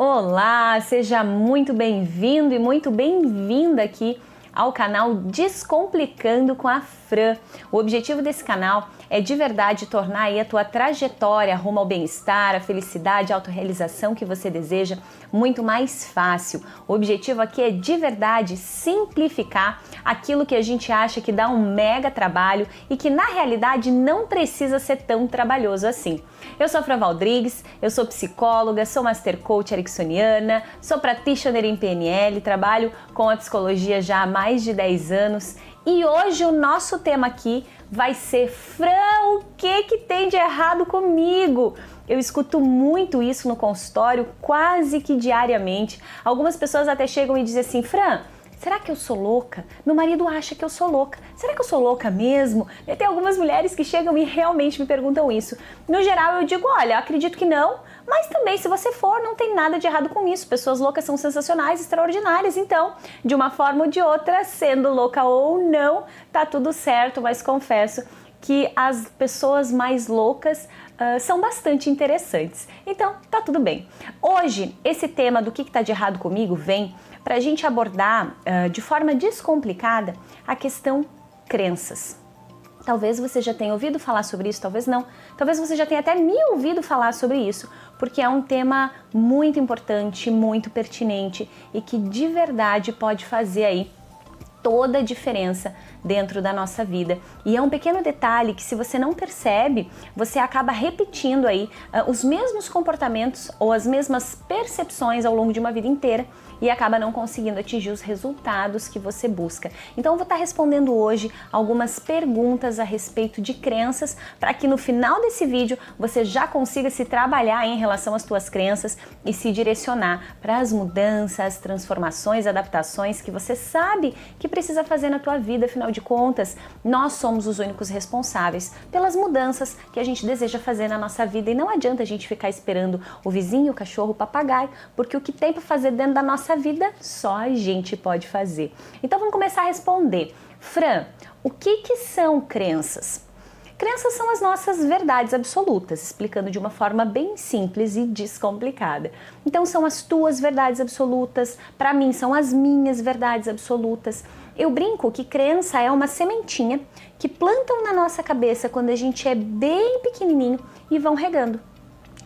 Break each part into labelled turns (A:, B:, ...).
A: Olá, seja muito bem-vindo e muito bem-vinda aqui ao canal Descomplicando com a Fran. O objetivo desse canal é de verdade tornar aí a tua trajetória rumo ao bem-estar, a felicidade, a autorrealização que você deseja muito mais fácil. O objetivo aqui é de verdade simplificar aquilo que a gente acha que dá um mega trabalho e que na realidade não precisa ser tão trabalhoso assim. Eu sou a Fran Valdrigues, eu sou psicóloga, sou Master Coach ericksoniana, sou practitioner em PNL, trabalho com a psicologia já há mais de 10 anos e hoje o nosso tema aqui vai ser: Fran, o que tem de errado comigo? Eu escuto muito isso no consultório quase que diariamente. Algumas pessoas até chegam e dizem assim: Fran, será que eu sou louca? Meu marido acha que eu sou louca. Será que eu sou louca mesmo? E tem algumas mulheres que chegam e realmente me perguntam isso. No geral eu digo, olha, acredito que não, mas também se você for, não tem nada de errado com isso. Pessoas loucas são sensacionais, extraordinárias. Então, de uma forma ou de outra, sendo louca ou não, tá tudo certo, mas confesso que as pessoas mais loucas são bastante interessantes. Então, tá tudo bem. Hoje, esse tema do que tá de errado comigo vem para a gente abordar de forma descomplicada a questão crenças. Talvez você já tenha ouvido falar sobre isso, talvez não. Talvez você já tenha até me ouvido falar sobre isso, porque é um tema muito importante, muito pertinente e que de verdade pode fazer aí toda a diferença dentro da nossa vida. E é um pequeno detalhe que, se você não percebe, você acaba repetindo aí os mesmos comportamentos ou as mesmas percepções ao longo de uma vida inteira e acaba não conseguindo atingir os resultados que você busca. Então eu vou estar respondendo hoje algumas perguntas a respeito de crenças para que no final desse vídeo você já consiga se trabalhar em relação às tuas crenças e se direcionar para as mudanças, transformações, adaptações que você sabe que precisa fazer na tua vida. Afinal de contas, nós somos os únicos responsáveis pelas mudanças que a gente deseja fazer na nossa vida e não adianta a gente ficar esperando o vizinho, o cachorro, o papagaio, porque o que tem para fazer dentro da nossa vida só a gente pode fazer. Então vamos começar a responder. Fran, o que são crenças? Crenças são as nossas verdades absolutas, explicando de uma forma bem simples e descomplicada. Então são as tuas verdades absolutas, para mim são as minhas verdades absolutas. Eu brinco que crença é uma sementinha que plantam na nossa cabeça quando a gente é bem pequenininho e vão regando.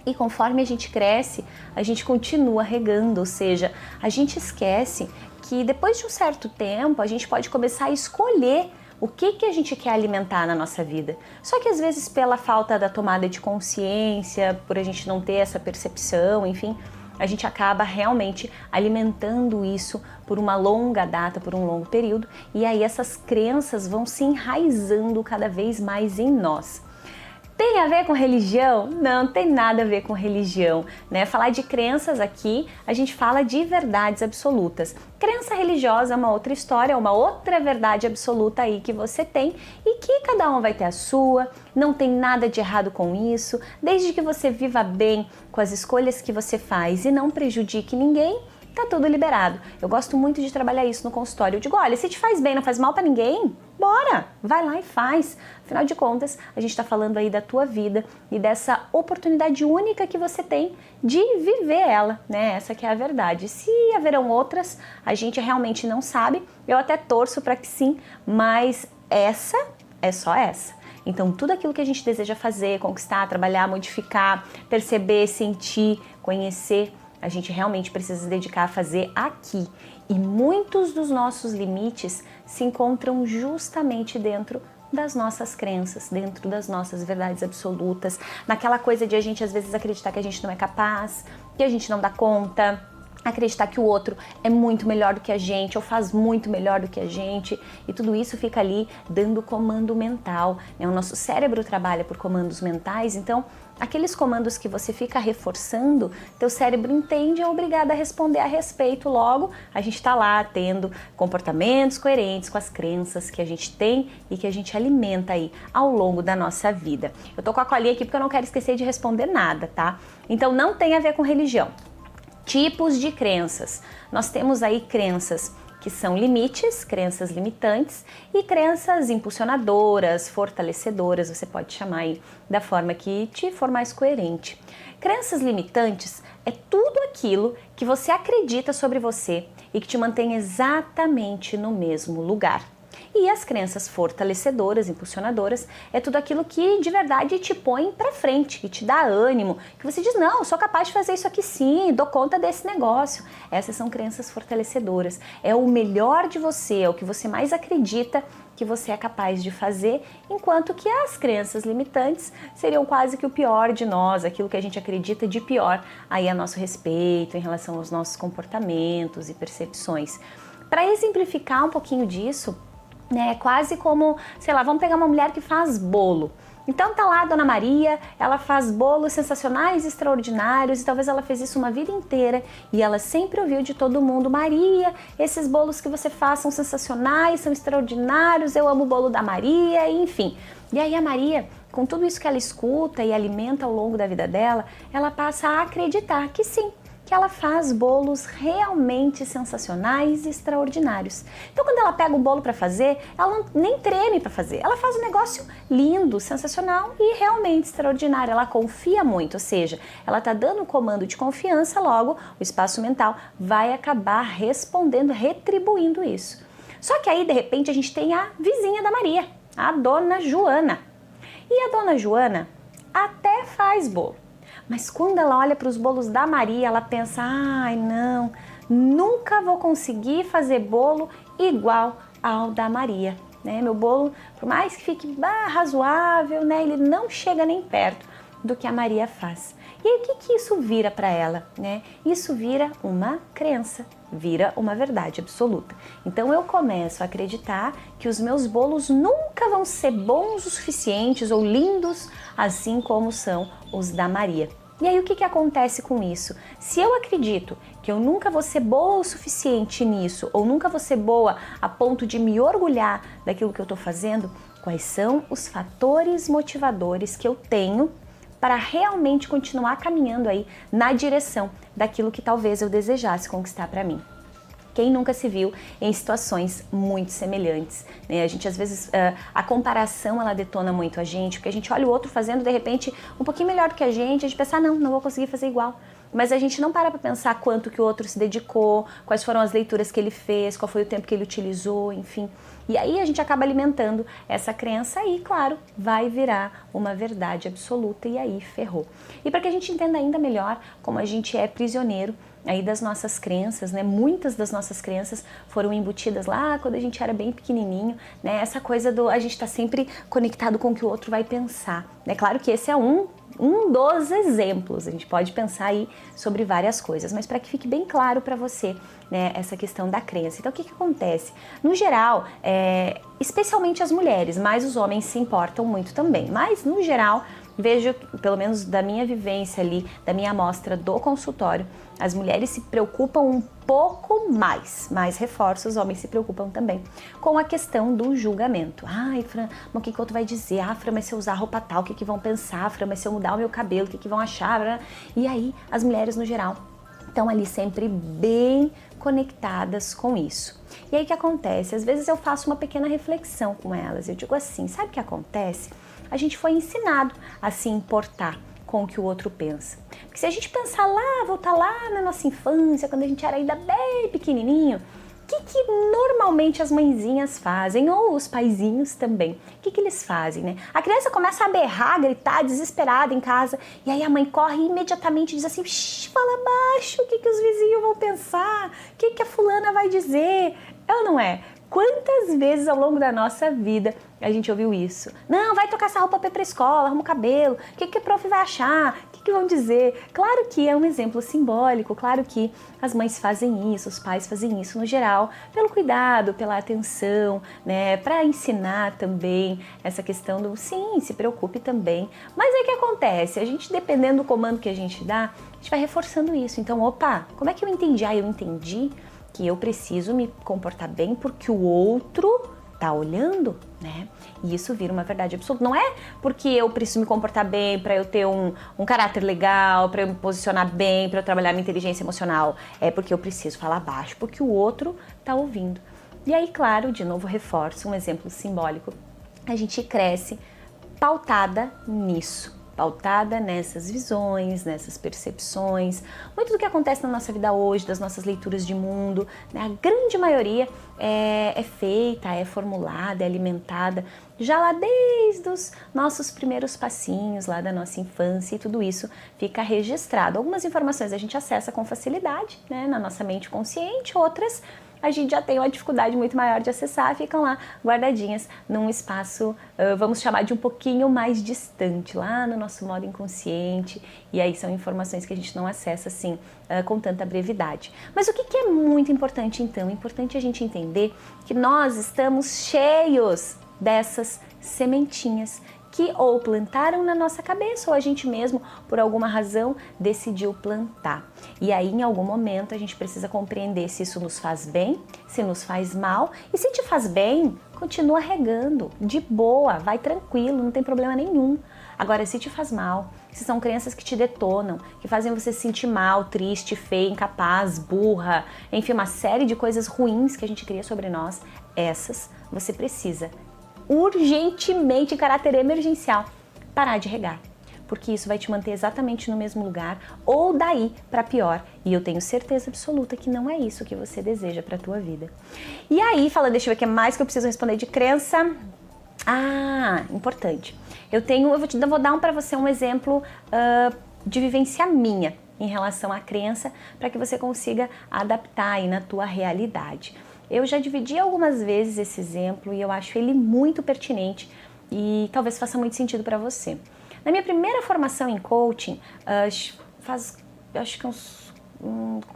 A: E conforme a gente cresce, a gente continua regando, ou seja, a gente esquece que depois de um certo tempo a gente pode começar a escolher o que a gente quer alimentar na nossa vida. Só que às vezes pela falta da tomada de consciência, por a gente não ter essa percepção, enfim, a gente acaba realmente alimentando isso por uma longa data, por um longo período, e aí essas crenças vão se enraizando cada vez mais em nós. Tem a ver com religião? Não, tem nada a ver com religião, né? Falar de crenças aqui, a gente fala de verdades absolutas. Crença religiosa é uma outra história, uma outra verdade absoluta aí que você tem e que cada um vai ter a sua, não tem nada de errado com isso, desde que você viva bem com as escolhas que você faz e não prejudique ninguém, tá tudo liberado. Eu gosto muito de trabalhar isso no consultório. Eu digo, olha, se te faz bem, não faz mal pra ninguém, bora, vai lá e faz. Afinal de contas, a gente tá falando aí da tua vida e dessa oportunidade única que você tem de viver ela, né? Essa que é a verdade. Se haverão outras, a gente realmente não sabe. Eu até torço para que sim, mas essa é só essa. Então, tudo aquilo que a gente deseja fazer, conquistar, trabalhar, modificar, perceber, sentir, conhecer, a gente realmente precisa se dedicar a fazer aqui. E muitos dos nossos limites se encontram justamente dentro das nossas crenças, dentro das nossas verdades absolutas, naquela coisa de a gente às vezes acreditar que a gente não é capaz, que a gente não dá conta, acreditar que o outro é muito melhor do que a gente ou faz muito melhor do que a gente, e tudo isso fica ali dando comando mental, né? O nosso cérebro trabalha por comandos mentais, então aqueles comandos que você fica reforçando, teu cérebro entende e é obrigado a responder a respeito. Logo, a gente está lá tendo comportamentos coerentes com as crenças que a gente tem e que a gente alimenta aí ao longo da nossa vida. Eu tô com a colinha aqui porque eu não quero esquecer de responder nada, tá? Então não tem a ver com religião. Tipos de crenças. Nós temos aí crenças que são limites, crenças limitantes, e crenças impulsionadoras, fortalecedoras, você pode chamar aí da forma que te for mais coerente. Crenças limitantes é tudo aquilo que você acredita sobre você e que te mantém exatamente no mesmo lugar. E as crenças fortalecedoras, impulsionadoras, é tudo aquilo que de verdade te põe pra frente, que te dá ânimo, que você diz, não, eu sou capaz de fazer isso aqui sim, dou conta desse negócio. Essas são crenças fortalecedoras. É o melhor de você, é o que você mais acredita que você é capaz de fazer, enquanto que as crenças limitantes seriam quase que o pior de nós, aquilo que a gente acredita de pior aí a nosso respeito, em relação aos nossos comportamentos e percepções. Para exemplificar um pouquinho disso, né, quase como, sei lá, vamos pegar uma mulher que faz bolo. Então tá lá a Dona Maria, ela faz bolos sensacionais, extraordinários, e talvez ela fez isso uma vida inteira e ela sempre ouviu de todo mundo, Maria, esses bolos que você faz são sensacionais, são extraordinários, eu amo o bolo da Maria, enfim. E aí a Maria, com tudo isso que ela escuta e alimenta ao longo da vida dela, ela passa a acreditar que sim, que ela faz bolos realmente sensacionais e extraordinários. Então quando ela pega o bolo para fazer, ela nem treme para fazer, ela faz um negócio lindo, sensacional e realmente extraordinário, ela confia muito, ou seja, ela está dando um comando de confiança, logo o espaço mental vai acabar respondendo, retribuindo isso. Só que aí de repente a gente tem a vizinha da Maria, a Dona Joana. E a Dona Joana até faz bolo. Mas quando ela olha para os bolos da Maria, ela pensa, ai não, nunca vou conseguir fazer bolo igual ao da Maria, né? Meu bolo, por mais que fique razoável, né, ele não chega nem perto do que a Maria faz. E aí o que isso vira para ela, né? Isso vira uma crença, vira uma verdade absoluta. Então eu começo a acreditar que os meus bolos nunca vão ser bons o suficientes ou lindos assim como são os da Maria. E aí o que acontece com isso? Se eu acredito que eu nunca vou ser boa o suficiente nisso ou nunca vou ser boa a ponto de me orgulhar daquilo que eu estou fazendo, quais são os fatores motivadores que eu tenho para realmente continuar caminhando aí na direção daquilo que talvez eu desejasse conquistar para mim? Quem nunca se viu em situações muito semelhantes, né? A gente às vezes, a comparação ela detona muito a gente, porque a gente olha o outro fazendo de repente um pouquinho melhor do que a gente pensa, não vou conseguir fazer igual. Mas a gente não para pensar quanto que o outro se dedicou, quais foram as leituras que ele fez, qual foi o tempo que ele utilizou, enfim. E aí a gente acaba alimentando essa crença e, claro, vai virar uma verdade absoluta e aí ferrou. E para que a gente entenda ainda melhor como a gente é prisioneiro aí das nossas crenças, né? Muitas das nossas crenças foram embutidas lá quando a gente era bem pequenininho, né? Essa coisa do a gente tá sempre conectado com o que o outro vai pensar, né? Claro que esse é um dos exemplos, a gente pode pensar aí sobre várias coisas, mas para que fique bem claro para você, né, essa questão da crença. Então o que acontece? No geral, especialmente as mulheres, mas os homens se importam muito também, mas no geral, vejo, pelo menos da minha vivência ali, da minha amostra do consultório, as mulheres se preocupam um pouco mais, mas reforço, os homens se preocupam também com a questão do julgamento. Ai, Fran, mas o que o outro vai dizer? Ah, Fran, mas se eu usar roupa tal, o que vão pensar? Fran, mas se eu mudar o meu cabelo, o que vão achar? E aí, as mulheres no geral estão ali sempre bem conectadas com isso. E aí o que acontece? Às vezes eu faço uma pequena reflexão com elas, eu digo assim, sabe o que acontece? A gente foi ensinado a se importar com o que o outro pensa. Porque se a gente pensar lá, voltar lá na nossa infância, quando a gente era ainda bem pequenininho, o que normalmente as mãezinhas fazem, ou os paizinhos também? O que eles fazem, né? A criança começa a berrar, gritar, desesperada em casa, e aí a mãe corre e imediatamente diz assim, fala baixo, o que os vizinhos vão pensar? O que a fulana vai dizer? É ou não é? Quantas vezes ao longo da nossa vida a gente ouviu isso? Não, vai trocar essa roupa para ir pra escola, arruma o cabelo, o que a prof vai achar? O que vão dizer? Claro que é um exemplo simbólico, claro que as mães fazem isso, os pais fazem isso no geral, pelo cuidado, pela atenção, né, para ensinar também essa questão do sim, se preocupe também. Mas aí o que acontece? A gente, dependendo do comando que a gente dá, a gente vai reforçando isso. Então, opa, como é que eu entendi? Eu entendi que eu preciso me comportar bem porque o outro tá olhando, né? E isso vira uma verdade absoluta. Não é porque eu preciso me comportar bem, para eu ter um caráter legal, para eu me posicionar bem, para eu trabalhar minha inteligência emocional. É porque eu preciso falar baixo, porque o outro tá ouvindo. E aí, claro, de novo reforço um exemplo simbólico. A gente cresce pautada nisso. Pautada nessas visões, nessas percepções. Muito do que acontece na nossa vida hoje, das nossas leituras de mundo, né, a grande maioria é feita, é formulada, é alimentada já lá desde os nossos primeiros passinhos, lá da nossa infância, e tudo isso fica registrado. Algumas informações a gente acessa com facilidade, né, na nossa mente consciente, outras a gente já tem uma dificuldade muito maior de acessar, ficam lá guardadinhas num espaço, vamos chamar de um pouquinho mais distante, lá no nosso modo inconsciente, e aí são informações que a gente não acessa assim com tanta brevidade. Mas o que é muito importante então? É importante a gente entender que nós estamos cheios dessas sementinhas que ou plantaram na nossa cabeça ou a gente mesmo, por alguma razão, decidiu plantar. E aí, em algum momento, a gente precisa compreender se isso nos faz bem, se nos faz mal. E se te faz bem, continua regando, de boa, vai tranquilo, não tem problema nenhum. Agora, se te faz mal, se são crenças que te detonam, que fazem você se sentir mal, triste, feia, incapaz, burra, enfim, uma série de coisas ruins que a gente cria sobre nós, essas você precisa urgentemente, em caráter emergencial, parar de regar, porque isso vai te manter exatamente no mesmo lugar ou daí para pior, e eu tenho certeza absoluta que não é isso que você deseja para a tua vida. E aí, deixa eu ver o que mais que eu preciso responder de crença. Importante. Vou dar para você um exemplo de vivência minha em relação à crença, para que você consiga adaptar aí na tua realidade. Eu já dividi algumas vezes esse exemplo e eu acho ele muito pertinente e talvez faça muito sentido para você. Na minha primeira formação em coaching, faz acho que uns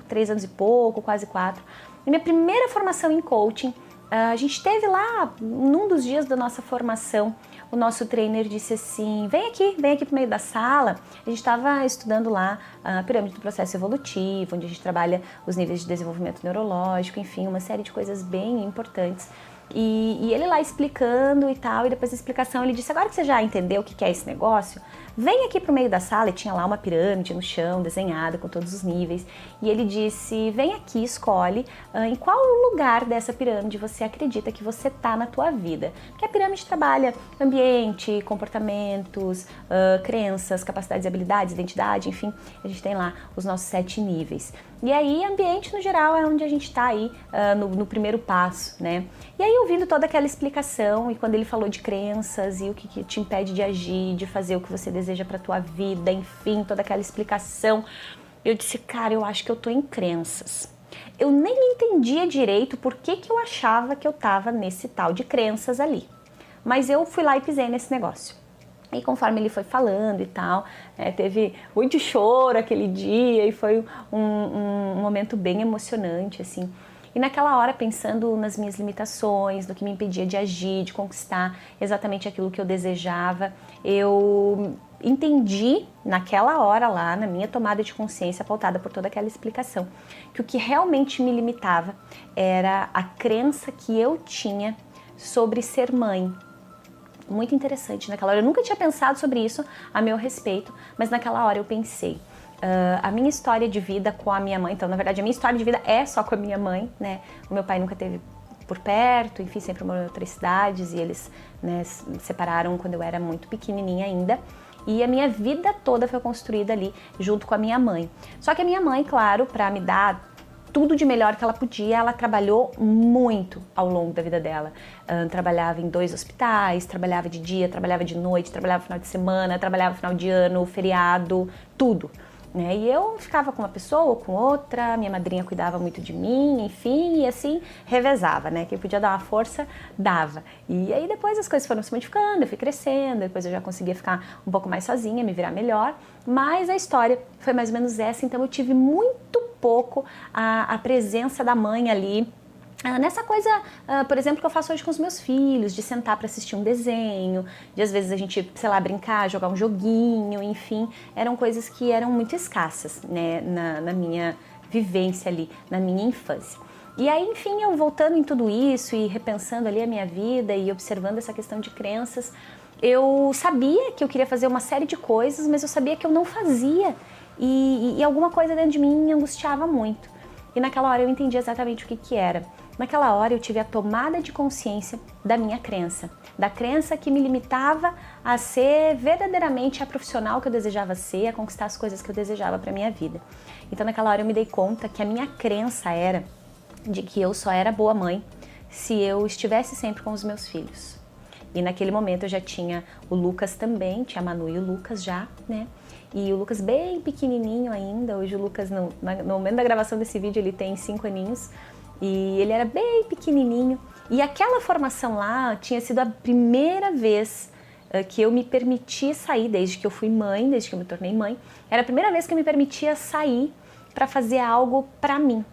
A: 3 anos e pouco, quase 4, na minha primeira formação em coaching, a gente teve lá, num dos dias da nossa formação, o nosso trainer disse assim, vem aqui pro meio da sala. A gente estava estudando lá a pirâmide do processo evolutivo, onde a gente trabalha os níveis de desenvolvimento neurológico, enfim, uma série de coisas bem importantes. E ele lá explicando e tal, e depois da explicação ele disse, agora que você já entendeu o que é esse negócio, vem aqui pro meio da sala, e tinha lá uma pirâmide no chão, desenhada com todos os níveis, e ele disse, vem aqui, escolhe em qual lugar dessa pirâmide você acredita que você tá na tua vida. Porque a pirâmide trabalha ambiente, comportamentos, crenças, capacidades e habilidades, identidade, enfim, a gente tem lá os nossos 7 níveis. E aí, ambiente no geral é onde a gente tá aí no primeiro passo, né? E aí, ouvindo toda aquela explicação, e quando ele falou de crenças e o que te impede de agir, de fazer o que você deseja pra tua vida, enfim, toda aquela explicação, eu disse, cara, eu acho que eu tô em crenças. Eu nem entendia direito por que eu achava que eu tava nesse tal de crenças ali. Mas eu fui lá e pisei nesse negócio. E conforme ele foi falando e tal, teve muito choro aquele dia e foi um momento bem emocionante, assim. E naquela hora, pensando nas minhas limitações, no que me impedia de agir, de conquistar exatamente aquilo que eu desejava, eu entendi naquela hora lá, na minha tomada de consciência, pautada por toda aquela explicação, que o que realmente me limitava era a crença que eu tinha sobre ser mãe. Muito interessante naquela hora. Eu nunca tinha pensado sobre isso a meu respeito, mas naquela hora eu pensei. A minha história de vida com a minha mãe, então na verdade a minha história de vida é só com a minha mãe, né? O meu pai nunca teve por perto, enfim, sempre morou em outras cidades e eles, né, se separaram quando eu era muito pequenininha ainda. E a minha vida toda foi construída ali junto com a minha mãe. Só que a minha mãe, claro, para me dar tudo de melhor que ela podia, ela trabalhou muito ao longo da vida dela. Trabalhava em 2 hospitais, trabalhava de dia, trabalhava de noite, trabalhava no final de semana, trabalhava no final de ano, feriado, tudo. Né? E eu ficava com uma pessoa ou com outra, minha madrinha cuidava muito de mim, enfim, e assim revezava, né? Quem podia dar uma força, dava. E aí depois as coisas foram se modificando, eu fui crescendo, depois eu já conseguia ficar um pouco mais sozinha, me virar melhor, mas a história foi mais ou menos essa, então eu tive muito pouco a presença da mãe ali, nessa coisa, por exemplo, que eu faço hoje com os meus filhos, de sentar para assistir um desenho, de às vezes a gente, sei lá, brincar, jogar um joguinho, enfim, eram coisas que eram muito escassas, né, na minha vivência ali, na minha infância. E aí, enfim, eu voltando em tudo isso e repensando ali a minha vida e observando essa questão de crenças, eu sabia que eu queria fazer uma série de coisas, mas eu sabia que eu não fazia e alguma coisa dentro de mim me angustiava muito. E naquela hora eu entendi exatamente o que era. Naquela hora eu tive a tomada de consciência da minha crença, da crença que me limitava a ser verdadeiramente a profissional que eu desejava ser, a conquistar as coisas que eu desejava para minha vida. Então naquela hora eu me dei conta que a minha crença era de que eu só era boa mãe se eu estivesse sempre com os meus filhos. E naquele momento eu já tinha o Lucas também, tinha a Manu e o Lucas já, né? E o Lucas bem pequenininho ainda, hoje o Lucas, no momento da gravação desse vídeo, ele tem 5 aninhos, e ele era bem pequenininho. E aquela formação lá tinha sido a primeira vez que eu me permiti sair, desde que eu fui mãe, desde que eu me tornei mãe, era a primeira vez que eu me permitia sair para fazer algo para mim.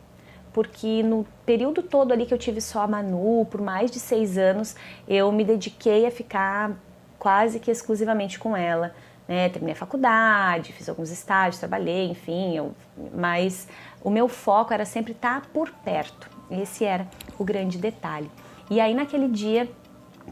A: Porque no período todo ali que eu tive só a Manu, por mais de 6 anos, eu me dediquei a ficar quase que exclusivamente com ela, né? Terminei a faculdade, fiz alguns estágios, trabalhei, enfim, mas o meu foco era sempre estar por perto. Esse era o grande detalhe. E aí naquele dia,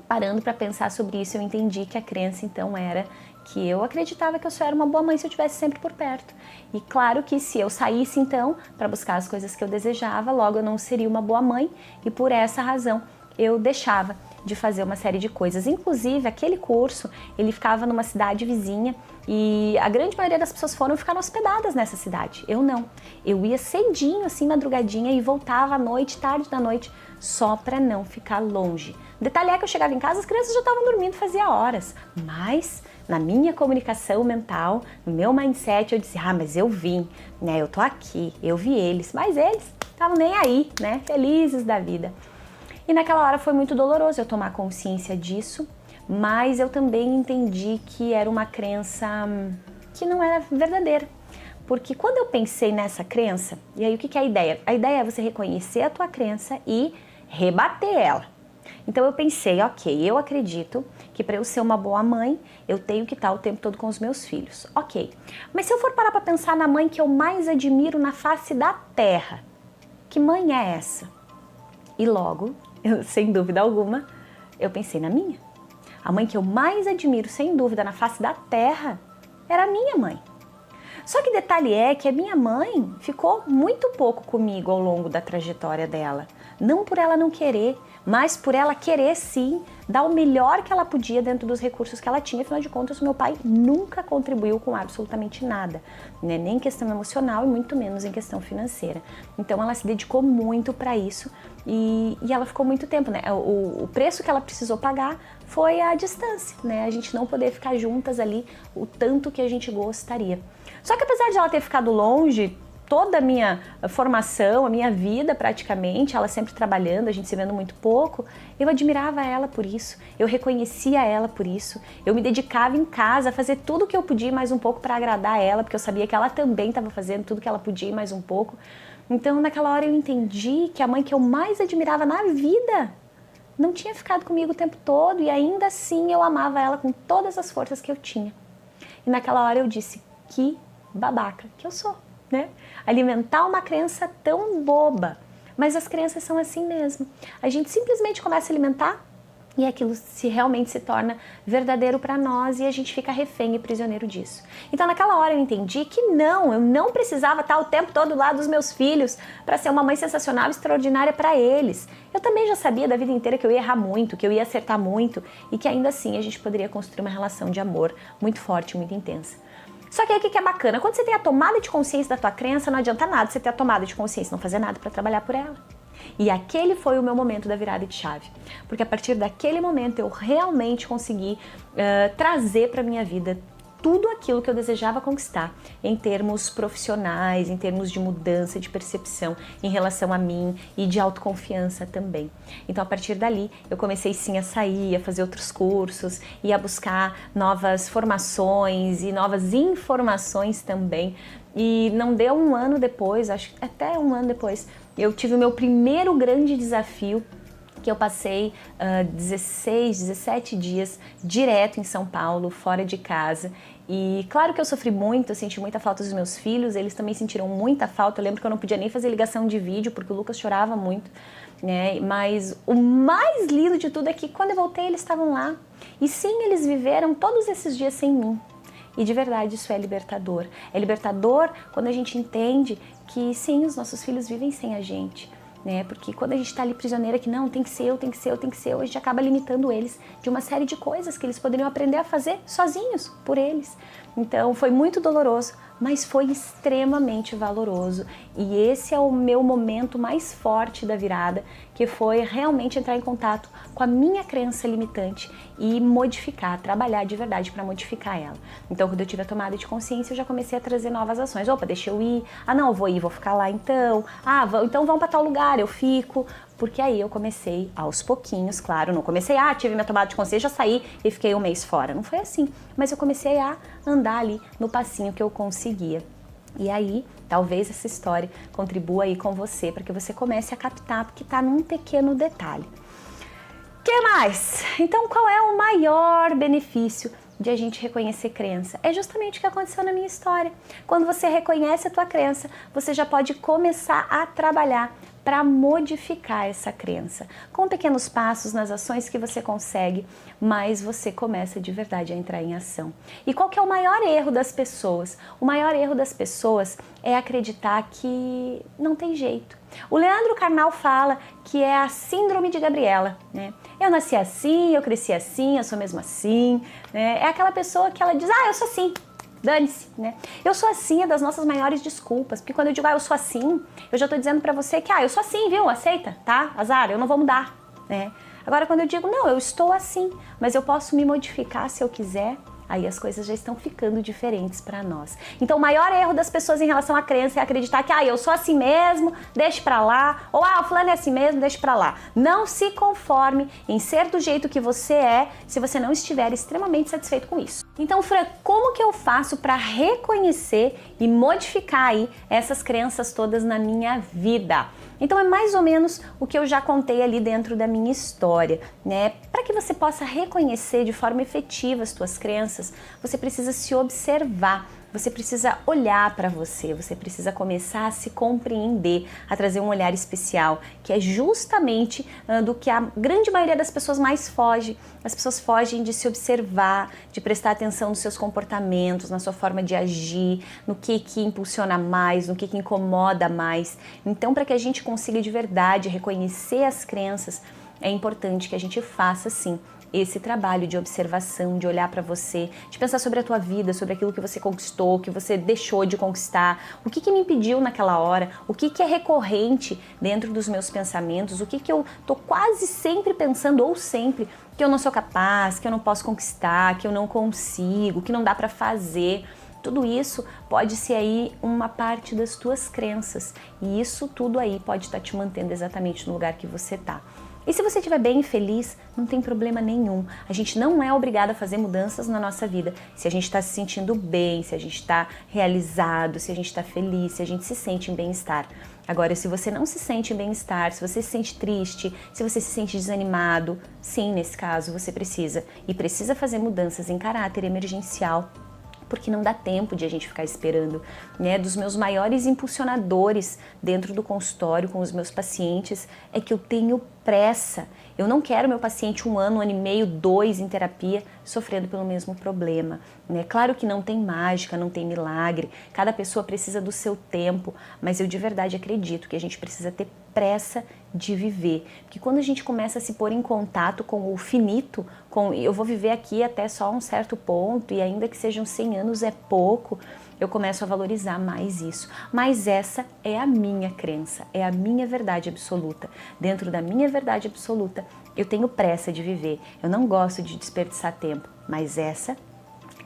A: parando para pensar sobre isso, eu entendi que a crença então era que eu acreditava que eu só era uma boa mãe se eu estivesse sempre por perto. E claro que se eu saísse então para buscar as coisas que eu desejava, logo eu não seria uma boa mãe e por essa razão eu deixava de fazer uma série de coisas. Inclusive aquele curso, ele ficava numa cidade vizinha e a grande maioria das pessoas ficaram hospedadas nessa cidade. Eu não. Eu ia cedinho, assim, madrugadinha e voltava à noite, tarde da noite, só para não ficar longe. O detalhe é que eu chegava em casa, as crianças já estavam dormindo fazia horas, mas na minha comunicação mental, no meu mindset, eu disse, mas eu vim, né? Eu tô aqui, eu vi eles, mas eles estavam nem aí, né? Felizes da vida. E naquela hora foi muito doloroso eu tomar consciência disso, mas eu também entendi que era uma crença que não era verdadeira. Porque quando eu pensei nessa crença, e aí o que é a ideia? A ideia é você reconhecer a tua crença e rebater ela. Então eu pensei, ok, eu acredito que para eu ser uma boa mãe, eu tenho que estar o tempo todo com os meus filhos. Ok, mas se eu for parar para pensar na mãe que eu mais admiro na face da terra, que mãe é essa? E logo, sem dúvida alguma, eu pensei na minha. A mãe que eu mais admiro, sem dúvida, na face da terra, era a minha mãe. Só que detalhe é que a minha mãe ficou muito pouco comigo ao longo da trajetória dela. Não por ela não querer, mas por ela querer sim dar o melhor que ela podia dentro dos recursos que ela tinha. Afinal de contas, o meu pai nunca contribuiu com absolutamente nada, né? Nem em questão emocional e muito menos em questão financeira. Então ela se dedicou muito para isso e ela ficou muito tempo, né? O preço que ela precisou pagar foi a distância, né? A gente não poder ficar juntas ali o tanto que a gente gostaria. Só que apesar de ela ter ficado longe, toda a minha formação, a minha vida praticamente, ela sempre trabalhando, a gente se vendo muito pouco, eu admirava ela por isso, eu reconhecia ela por isso, eu me dedicava em casa a fazer tudo o que eu podia e mais um pouco para agradar ela, porque eu sabia que ela também estava fazendo tudo que ela podia e mais um pouco. Então naquela hora eu entendi que a mãe que eu mais admirava na vida não tinha ficado comigo o tempo todo e ainda assim eu amava ela com todas as forças que eu tinha. E naquela hora eu disse, que babaca que eu sou, né? Alimentar uma crença tão boba, mas as crenças são assim mesmo. A gente simplesmente começa a alimentar e aquilo realmente se torna verdadeiro para nós e a gente fica refém e prisioneiro disso. Então naquela hora eu entendi que eu não precisava estar o tempo todo lá dos meus filhos para ser uma mãe sensacional, extraordinária para eles. Eu também já sabia da vida inteira que eu ia errar muito, que eu ia acertar muito e que ainda assim a gente poderia construir uma relação de amor muito forte, muito intensa. Só que aí o que é bacana? Quando você tem a tomada de consciência da tua crença, não adianta nada você ter a tomada de consciência e não fazer nada para trabalhar por ela. E aquele foi o meu momento da virada de chave. Porque a partir daquele momento eu realmente consegui trazer para minha vida tudo aquilo que eu desejava conquistar em termos profissionais, em termos de mudança, de percepção em relação a mim e de autoconfiança também. Então a partir dali eu comecei sim a sair, a fazer outros cursos e a buscar novas formações e novas informações também. E não deu um ano depois, acho que até um ano depois, eu tive o meu primeiro grande desafio, que eu passei 16, 17 dias direto em São Paulo, fora de casa, E claro que eu sofri muito, eu senti muita falta dos meus filhos, eles também sentiram muita falta. Eu lembro que eu não podia nem fazer ligação de vídeo porque o Lucas chorava muito, né? Mas o mais lindo de tudo é que quando eu voltei eles estavam lá. E sim, eles viveram todos esses dias sem mim. E de verdade isso é libertador. É libertador quando a gente entende que sim, os nossos filhos vivem sem a gente. Né? Porque quando a gente está ali prisioneira que não, tem que ser eu, tem que ser eu, tem que ser eu, a gente acaba limitando eles de uma série de coisas que eles poderiam aprender a fazer sozinhos, por eles. Então foi muito doloroso, mas foi extremamente valoroso. E esse é o meu momento mais forte da virada, que foi realmente entrar em contato com a minha crença limitante e modificar, trabalhar de verdade para modificar ela. Então quando eu tive a tomada de consciência, eu já comecei a trazer novas ações. Opa, deixa eu ir. Ah não, eu vou ir, vou ficar lá então. Ah, então vamos para tal lugar, eu fico. Porque aí eu comecei aos pouquinhos, claro, não comecei, tive minha tomada de consciência, já saí e fiquei um mês fora. Não foi assim, mas eu comecei a andar ali no passinho que eu conseguia. E aí, talvez essa história contribua aí com você, para que você comece a captar, porque está num pequeno detalhe. Que mais? Então, qual é o maior benefício de a gente reconhecer crença? É justamente o que aconteceu na minha história. Quando você reconhece a tua crença, você já pode começar a trabalhar para modificar essa crença. Com pequenos passos nas ações que você consegue, mas você começa de verdade a entrar em ação. E qual que é o maior erro das pessoas? O maior erro das pessoas é acreditar que não tem jeito. O Leandro Carnal fala que é a síndrome de Gabriela, né? Eu nasci assim, eu cresci assim, eu sou mesmo assim, né? É aquela pessoa que ela diz, eu sou assim. Dane-se, né? Eu sou assim é das nossas maiores desculpas, porque quando eu digo, eu sou assim, eu já tô dizendo pra você que, eu sou assim, viu? Aceita, tá? Azar, eu não vou mudar, né? Agora, quando eu digo, não, eu estou assim, mas eu posso me modificar se eu quiser, aí as coisas já estão ficando diferentes para nós. Então, o maior erro das pessoas em relação à crença é acreditar que, eu sou assim mesmo, deixa pra lá, ou, o fulano é assim mesmo, deixa pra lá. Não se conforme em ser do jeito que você é, se você não estiver extremamente satisfeito com isso. Então, Fran, como que eu faço para reconhecer e modificar aí essas crenças todas na minha vida? Então é mais ou menos o que eu já contei ali dentro da minha história, né? Para que você possa reconhecer de forma efetiva as tuas crenças, você precisa se observar. Você precisa olhar para você precisa começar a se compreender, a trazer um olhar especial, que é justamente do que a grande maioria das pessoas mais foge. As pessoas fogem de se observar, de prestar atenção nos seus comportamentos, na sua forma de agir, no que impulsiona mais, no que incomoda mais. Então, para que a gente consiga de verdade reconhecer as crenças, é importante que a gente faça, sim, esse trabalho de observação, de olhar para você, de pensar sobre a tua vida, sobre aquilo que você conquistou, que você deixou de conquistar, o que me impediu naquela hora, o que é recorrente dentro dos meus pensamentos, o que eu tô quase sempre pensando ou sempre que eu não sou capaz, que eu não posso conquistar, que eu não consigo, que não dá para fazer. Tudo isso pode ser aí uma parte das tuas crenças e isso tudo aí pode estar te mantendo exatamente no lugar que você tá. E se você estiver bem e feliz, não tem problema nenhum. A gente não é obrigado a fazer mudanças na nossa vida. Se a gente está se sentindo bem, se a gente está realizado, se a gente está feliz, se a gente se sente em bem-estar. Agora, se você não se sente em bem-estar, se você se sente triste, se você se sente desanimado, sim, nesse caso você precisa. E precisa fazer mudanças em caráter emergencial, porque não dá tempo de a gente ficar esperando, né? Dos meus maiores impulsionadores dentro do consultório com os meus pacientes é que eu tenho pressa. Eu não quero meu paciente 1 ano, 1 ano e meio, 2 em terapia sofrendo pelo mesmo problema, né? Claro que não tem mágica, não tem milagre, cada pessoa precisa do seu tempo, mas eu de verdade acredito que a gente precisa ter pressa de viver, porque quando a gente começa a se pôr em contato com o finito, eu vou viver aqui até só um certo ponto e ainda que sejam 100 anos é pouco, eu começo a valorizar mais isso. Mas essa é a minha crença, é a minha verdade absoluta. Dentro da minha verdade absoluta, eu tenho pressa de viver, eu não gosto de desperdiçar tempo, mas essa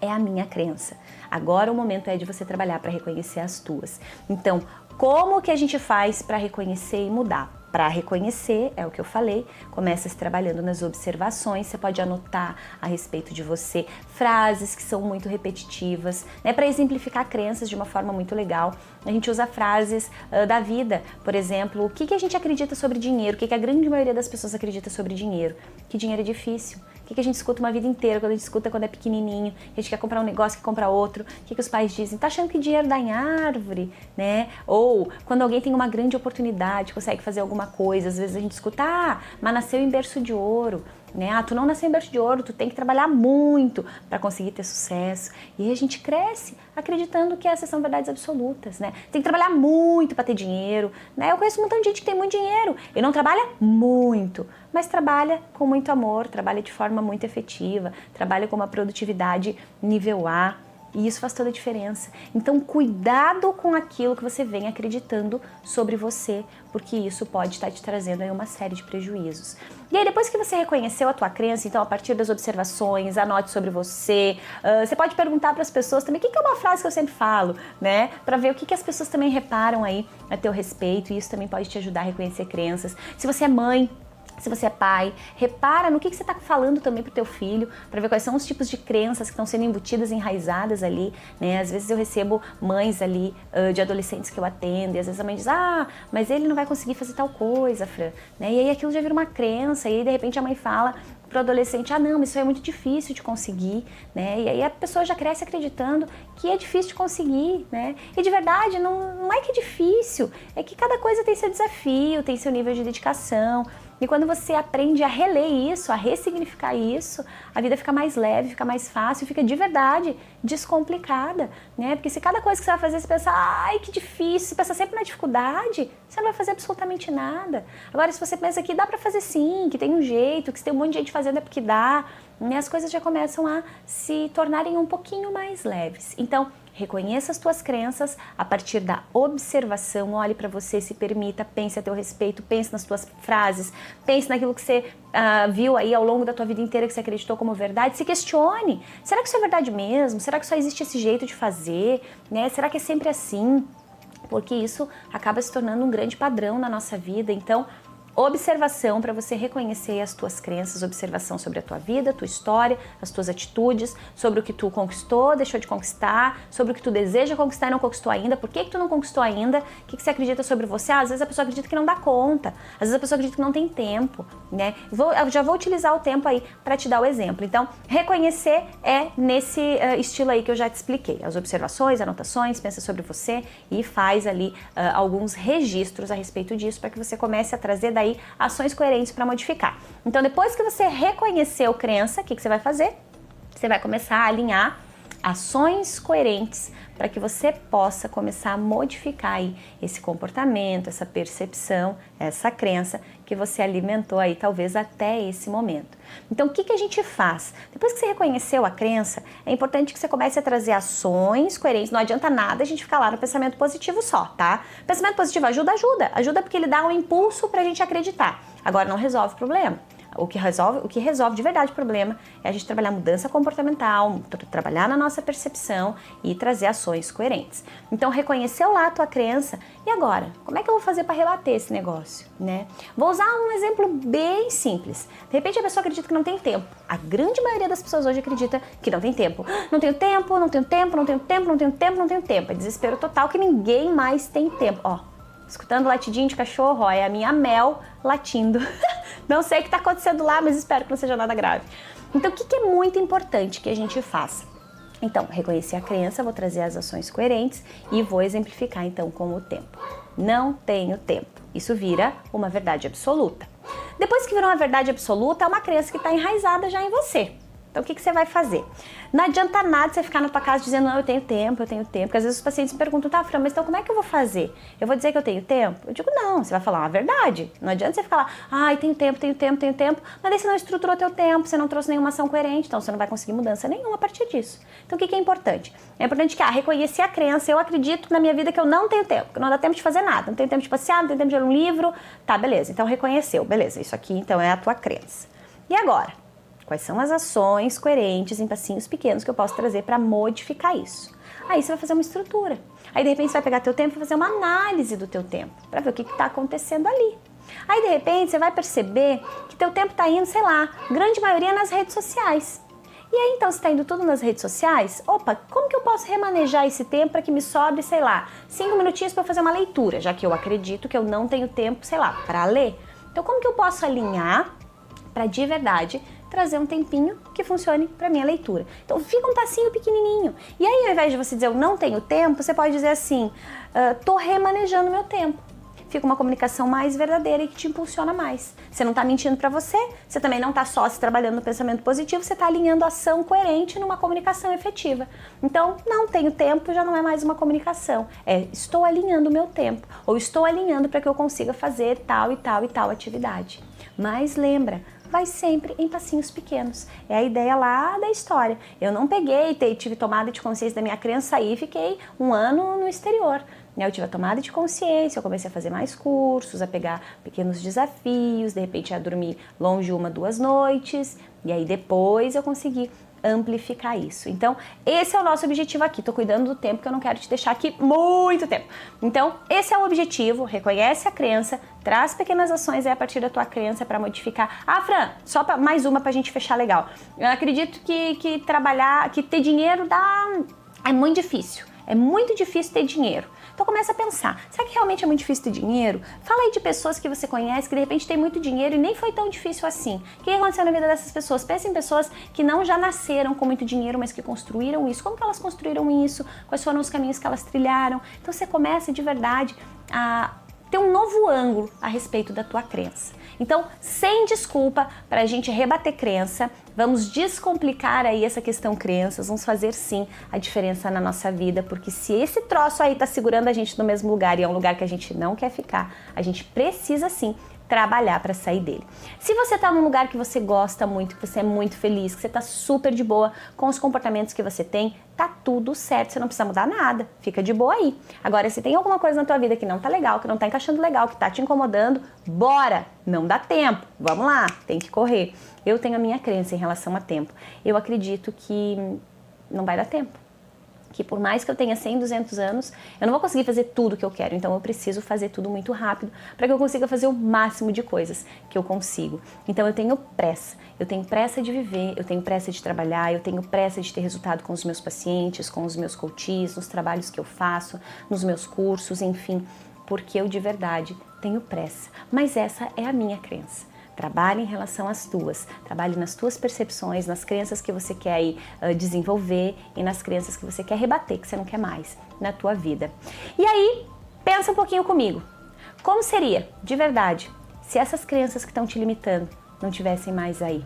A: é a minha crença. Agora o momento é de você trabalhar para reconhecer as tuas. Então, como que a gente faz para reconhecer e mudar? Para reconhecer, é o que eu falei, começa se trabalhando nas observações, você pode anotar a respeito de você frases que são muito repetitivas, né, para exemplificar crenças de uma forma muito legal. A gente usa frases da vida, por exemplo, o que a gente acredita sobre dinheiro, o que a grande maioria das pessoas acredita sobre dinheiro? Que dinheiro é difícil, O que a gente escuta uma vida inteira, quando a gente escuta quando é pequenininho, a gente quer comprar um negócio, quer comprar outro, o que os pais dizem? Tá achando que dinheiro dá em árvore, né? Ou quando alguém tem uma grande oportunidade, consegue fazer alguma coisa, às vezes a gente escuta, mas nasceu em berço de ouro, né? Tu não nasceu em berço de ouro, tu tem que trabalhar muito para conseguir ter sucesso. E aí a gente cresce acreditando que essas são verdades absolutas, né? Tem que trabalhar muito para ter dinheiro, né? Eu conheço um montão de gente que tem muito dinheiro e não trabalha muito, mas trabalha com muito amor, trabalha de forma muito efetiva, trabalha com uma produtividade nível A. E isso faz toda a diferença. Então, cuidado com aquilo que você vem acreditando sobre você, porque isso pode estar te trazendo aí uma série de prejuízos. E aí, depois que você reconheceu a tua crença, então, a partir das observações, anote sobre você. Você pode perguntar para as pessoas também, o que é uma frase que eu sempre falo, né? Para ver o que as pessoas também reparam aí a teu respeito, e isso também pode te ajudar a reconhecer crenças. Se você é mãe, se você é pai, repara no que você está falando também pro teu filho, para ver quais são os tipos de crenças que estão sendo embutidas, enraizadas ali, né? Às vezes eu recebo mães ali de adolescentes que eu atendo, e às vezes a mãe diz, mas ele não vai conseguir fazer tal coisa, Fran, né? E aí aquilo já vira uma crença, e aí de repente a mãe fala pro adolescente, não, isso é muito difícil de conseguir, né? E aí a pessoa já cresce acreditando que é difícil de conseguir, né? E de verdade, não é que é difícil, é que cada coisa tem seu desafio, tem seu nível de dedicação. E quando você aprende a reler isso, a ressignificar isso, a vida fica mais leve, fica mais fácil, fica de verdade descomplicada, né? Porque se cada coisa que você vai fazer, você pensa, ai, que difícil, você pensa sempre na dificuldade, você não vai fazer absolutamente nada. Agora, se você pensa que dá pra fazer sim, que tem um jeito, que se tem um monte de gente fazendo é porque dá, né? As coisas já começam a se tornarem um pouquinho mais leves. Então, reconheça as tuas crenças a partir da observação, olhe para você, se permita, pense a teu respeito, pense nas tuas frases, pense naquilo que você viu aí ao longo da tua vida inteira que você acreditou como verdade, se questione, será que isso é verdade mesmo? Será que só existe esse jeito de fazer? Né? Será que é sempre assim? Porque isso acaba se tornando um grande padrão na nossa vida, então observação para você reconhecer as tuas crenças, observação sobre a tua vida, a tua história, as tuas atitudes, sobre o que tu conquistou, deixou de conquistar, sobre o que tu deseja conquistar e não conquistou ainda, por que tu não conquistou ainda, o que você acredita sobre você, às vezes a pessoa acredita que não dá conta, às vezes a pessoa acredita que não tem tempo, né? Eu já vou utilizar o tempo aí para te dar o exemplo. Então, reconhecer é nesse estilo aí que eu já te expliquei, as observações, anotações, pensa sobre você e faz ali alguns registros a respeito disso para que você comece a trazer daí ações coerentes para modificar. Então, depois que você reconheceu crença, o que você vai fazer? Você vai começar a alinhar ações coerentes para que você possa começar a modificar aí esse comportamento, essa percepção, essa crença que você alimentou aí talvez até esse momento. Então, o que a gente faz? Depois que você reconheceu a crença, é importante que você comece a trazer ações coerentes. Não adianta nada a gente ficar lá no pensamento positivo só, tá? Pensamento positivo ajuda porque ele dá um impulso pra gente acreditar. Agora, não resolve o problema. O que resolve de verdade o problema é a gente trabalhar mudança comportamental, trabalhar na nossa percepção e trazer ações coerentes. Então, reconheceu lá a tua crença, e agora? Como é que eu vou fazer para rebater esse negócio, né? Vou usar um exemplo bem simples. De repente, a pessoa acredita que não tem tempo. A grande maioria das pessoas hoje acredita que não tem tempo. Não tenho tempo, não tenho tempo, não tenho tempo, não tenho tempo, não tenho tempo. É desespero total que ninguém mais tem tempo. Ó, escutando latidinho de cachorro, ó, é a minha Mel latindo. Não sei o que está acontecendo lá, mas espero que não seja nada grave. Então, o que é muito importante que a gente faça? Então, reconhecer a crença, vou trazer as ações coerentes e vou exemplificar então com o tempo. Não tenho tempo. Isso vira uma verdade absoluta. Depois que virou uma verdade absoluta, é uma crença que está enraizada já em você. Então, o que você vai fazer? Não adianta nada você ficar na tua casa dizendo, não, eu tenho tempo, porque às vezes os pacientes me perguntam, tá, Fran, mas então como é que eu vou fazer? Eu vou dizer que eu tenho tempo? Eu digo, não, você vai falar uma verdade. Não adianta você ficar lá, ai, tenho tempo, mas daí você não estruturou teu tempo, você não trouxe nenhuma ação coerente, então você não vai conseguir mudança nenhuma a partir disso. Então, o que é importante? É importante que, reconhecer a crença, eu acredito na minha vida que eu não tenho tempo, que não dá tempo de fazer nada, não tenho tempo de passear, não tenho tempo de ler um livro, tá, beleza, então reconheceu, beleza, isso aqui então é a tua crença. E agora? Quais são as ações coerentes em passinhos pequenos que eu posso trazer para modificar isso? Aí você vai fazer uma estrutura. Aí, de repente, você vai pegar teu tempo e fazer uma análise do teu tempo, para ver o que está acontecendo ali. Aí, de repente, você vai perceber que teu tempo está indo, sei lá, grande maioria nas redes sociais. E aí, então, se está indo tudo nas redes sociais, opa, como que eu posso remanejar esse tempo para que me sobre, sei lá, 5 minutinhos para fazer uma leitura, já que eu acredito que eu não tenho tempo, sei lá, para ler? Então, como que eu posso alinhar para de verdade trazer um tempinho que funcione para minha leitura. Então fica um passinho pequenininho. E aí, ao invés de você dizer eu não tenho tempo, você pode dizer assim, tô remanejando meu tempo. Fica uma comunicação mais verdadeira e que te impulsiona mais. Você não está mentindo para você, você também não está só se trabalhando no pensamento positivo, você está alinhando ação coerente numa comunicação efetiva. Então, não tenho tempo já não é mais uma comunicação. Estou alinhando o meu tempo, ou estou alinhando para que eu consiga fazer tal e tal e tal atividade. Mas lembra, vai sempre em passinhos pequenos. É a ideia lá da história. Eu não peguei, tive tomada de consciência da minha crença e fiquei um ano no exterior. Eu tive a tomada de consciência, eu comecei a fazer mais cursos, a pegar pequenos desafios, de repente a dormir longe 1, 2 noites, e aí depois eu consegui amplificar isso. Então, esse é o nosso objetivo aqui. Tô cuidando do tempo que eu não quero te deixar aqui muito tempo. Então, esse é o objetivo. Reconhece a crença, traz pequenas ações aí a partir da tua crença para modificar. Ah, Fran, só mais uma pra gente fechar legal. Eu acredito que trabalhar, que ter dinheiro é muito difícil. É muito difícil ter dinheiro. Então começa a pensar, será que realmente é muito difícil ter dinheiro? Fala aí de pessoas que você conhece que de repente tem muito dinheiro e nem foi tão difícil assim. O que aconteceu na vida dessas pessoas? Pensa em pessoas que não já nasceram com muito dinheiro, mas que construíram isso. Como que elas construíram isso? Quais foram os caminhos que elas trilharam? Então você começa de verdade a ter um novo ângulo a respeito da tua crença. Então, sem desculpa, para a gente rebater crença, vamos descomplicar aí essa questão crenças, vamos fazer sim a diferença na nossa vida, porque se esse troço aí tá segurando a gente no mesmo lugar e é um lugar que a gente não quer ficar, a gente precisa sim trabalhar para sair dele. Se você está num lugar que você gosta muito, que você é muito feliz, que você está super de boa com os comportamentos que você tem, tá tudo certo, você não precisa mudar nada, fica de boa aí. Agora, se tem alguma coisa na tua vida que não tá legal, que não tá encaixando legal, que tá te incomodando, bora! Não dá tempo, vamos lá, tem que correr. Eu tenho a minha crença em relação a tempo. Eu acredito que não vai dar tempo. Que por mais que eu tenha 100, 200 anos, eu não vou conseguir fazer tudo que eu quero, então eu preciso fazer tudo muito rápido para que eu consiga fazer o máximo de coisas que eu consigo. Então eu tenho pressa de viver, eu tenho pressa de trabalhar, eu tenho pressa de ter resultado com os meus pacientes, com os meus coaches, nos trabalhos que eu faço, nos meus cursos, enfim, porque eu de verdade tenho pressa. Mas essa é a minha crença. Trabalhe em relação às tuas, trabalhe nas tuas percepções, nas crenças que você quer aí, desenvolver e nas crenças que você quer rebater, que você não quer mais na tua vida. E aí, pensa um pouquinho comigo. Como seria, de verdade, se essas crenças que estão te limitando não tivessem mais aí?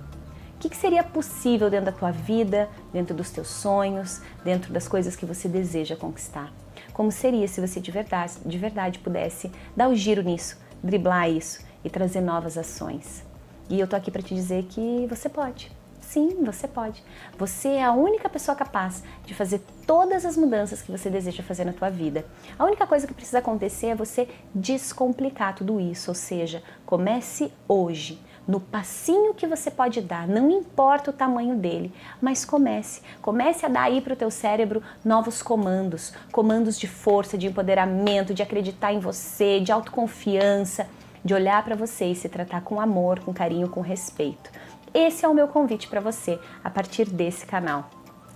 A: O que seria possível dentro da tua vida, dentro dos teus sonhos, dentro das coisas que você deseja conquistar? Como seria se você de verdade pudesse dar o giro nisso, driblar isso e trazer novas ações? E eu tô aqui para te dizer que você pode. Sim, você pode. Você é a única pessoa capaz de fazer todas as mudanças que você deseja fazer na tua vida. A única coisa que precisa acontecer é você descomplicar tudo isso, ou seja, comece hoje, no passinho que você pode dar, não importa o tamanho dele, mas comece a dar aí para o teu cérebro novos comandos, comandos de força, de empoderamento, de acreditar em você, de autoconfiança, de olhar para você e se tratar com amor, com carinho, com respeito. Esse é o meu convite para você a partir desse canal.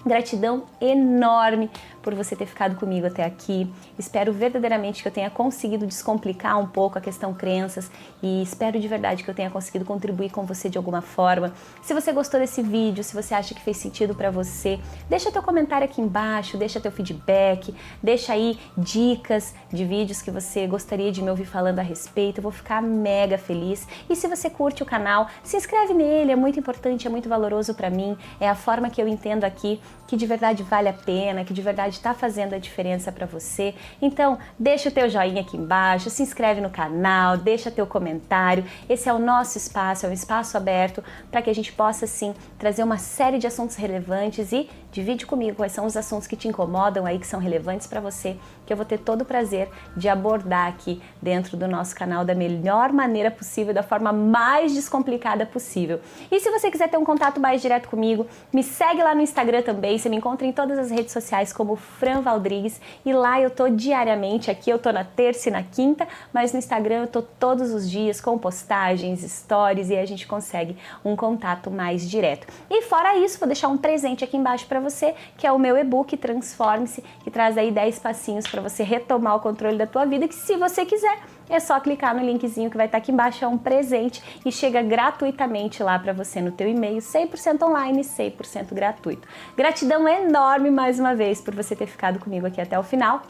A: Gratidão enorme por você ter ficado comigo até aqui. Espero verdadeiramente que eu tenha conseguido descomplicar um pouco a questão crenças e espero de verdade que eu tenha conseguido contribuir com você de alguma forma. Se você gostou desse vídeo, se você acha que fez sentido para você, deixa teu comentário aqui embaixo, deixa teu feedback, deixa aí dicas de vídeos que você gostaria de me ouvir falando a respeito. Eu vou ficar mega feliz. E se você curte o canal, se inscreve nele, é muito importante, é muito valoroso para mim. É a forma que eu entendo aqui que de verdade vale a pena, que de verdade está fazendo a diferença para você. Então, deixa o teu joinha aqui embaixo, se inscreve no canal, deixa teu comentário. Esse é o nosso espaço, é um espaço aberto para que a gente possa, sim, trazer uma série de assuntos relevantes e divide comigo quais são os assuntos que te incomodam aí, que são relevantes para você, que eu vou ter todo o prazer de abordar aqui dentro do nosso canal da melhor maneira possível, da forma mais descomplicada possível. E se você quiser ter um contato mais direto comigo, me segue lá no Instagram também, você me encontra em todas as redes sociais como Fran Valdrigues e lá eu tô diariamente, aqui eu tô na terça e na quinta, mas no Instagram eu tô todos os dias com postagens, stories e a gente consegue um contato mais direto. E fora isso, vou deixar um presente aqui embaixo para você, que é o meu e-book Transforme-se, que traz aí 10 passinhos para você retomar o controle da tua vida, que se você quiser, é só clicar no linkzinho que vai estar aqui embaixo, é um presente e chega gratuitamente lá para você no teu e-mail, 100% online, 100% gratuito. Gratidão enorme mais uma vez por você ter ficado comigo aqui até o final.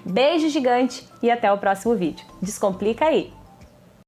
A: Beijo gigante e até o próximo vídeo. Descomplica aí!